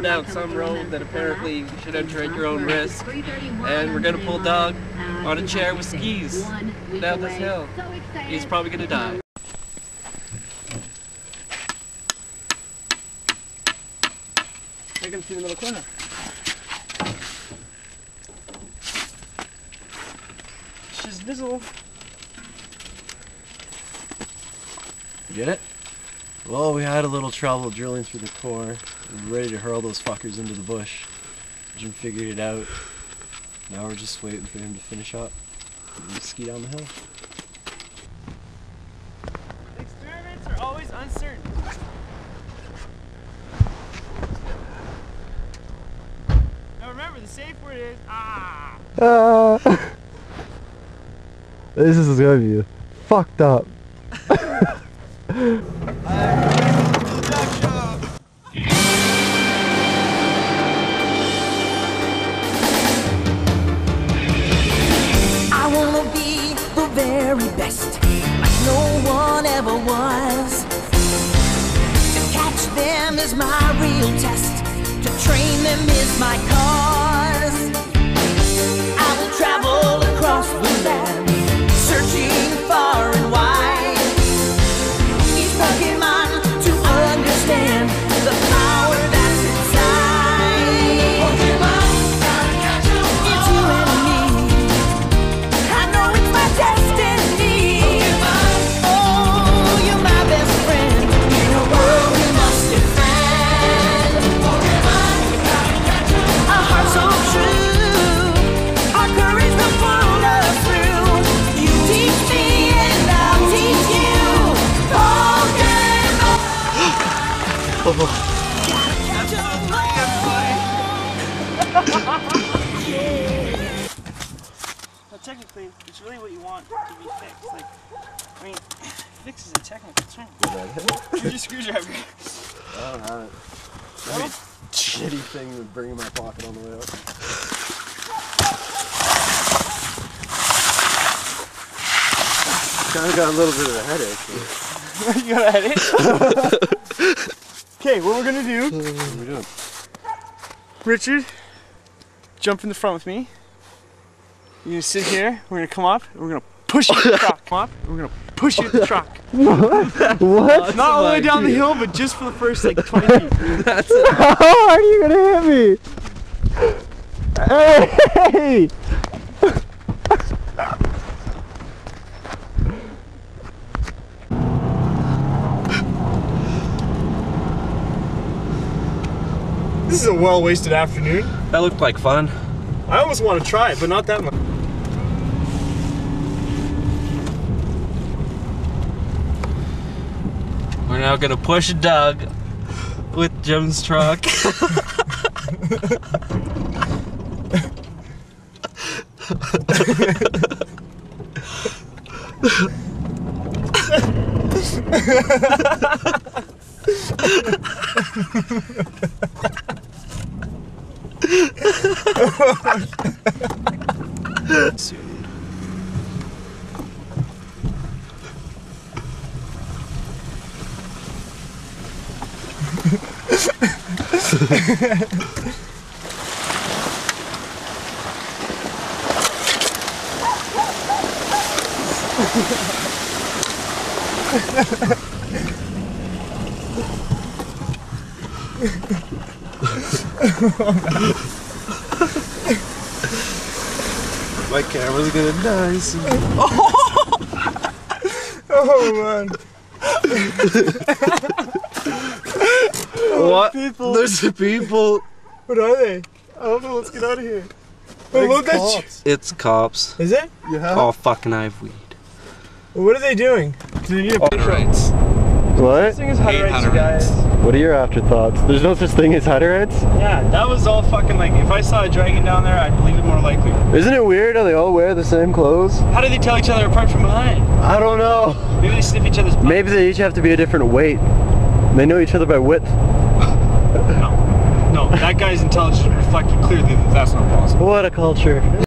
down some road that apparently you should enter at your own risk. And we're gonna pull Doug on a chair with skis down this hill. He's probably gonna die. Take him through the middle corner. Shizvizzle. Get it? Well, we had a little trouble drilling through the core. We were ready to hurl those fuckers into the bush. Jim figured it out. Now we're just waiting for him to finish up and ski down the hill. Experiments are always uncertain. Now remember, the safe word is This is gonna be fucked up. I wanna be the very best, like no one ever was. To catch them is my real test, to train them is my cause. I will travel across the land, searching far and wide. Each Pokemon to understand the power that's inside. Pokemon, gotta catch 'em all. It's you and me. I know it's my destiny. Pokemon, oh, you're my best friend in a world we must defend. Pokemon, gotta catch 'em all. Our hearts so true, our courage will pull us through. You teach me and I'll teach you. Pokemon. Well, technically, it's really what you want to be fixed. Like, I mean, fix is a technical term. Use your screwdriver. I don't have it. That'd be a shitty thing to bring in my pocket on the way up. Kinda got a little bit of a headache. You got a headache? Okay, what we're gonna do, What are we doing? Richard, jump in the front with me. You're gonna sit here, we're gonna come up, and we're gonna push you at the truck. Come up, and we're gonna push you at the truck. What? Not all the way down the hill, but just for the first like 20 feet. That's it. How hard are you gonna hit me? Hey! This is a well-wasted afternoon. That looked like fun. I almost want to try it, but not that much. We're now gonna push Doug with Jim's truck. Soon. My camera's gonna die soon. Oh man. What? People. There's the people. What are they? I don't know. Let's get out of here. Oh, look that shit. It's cops. Is it? Yeah. All fucking I've weed. Well, what are they doing? Do they need a picture? Rights. What? This thing is Hutterites, you guys. What are your afterthoughts? There's no such thing as Hutterites? Yeah, that was all fucking like, if I saw a dragon down there, I'd believe it more likely. Isn't it weird how they all wear the same clothes? How do they tell each other apart from behind? I don't know. Maybe they sniff each other's butt. Maybe they each have to be a different weight. They know each other by width. No, that guy's intelligence reflected clearly that that's not possible. What a culture.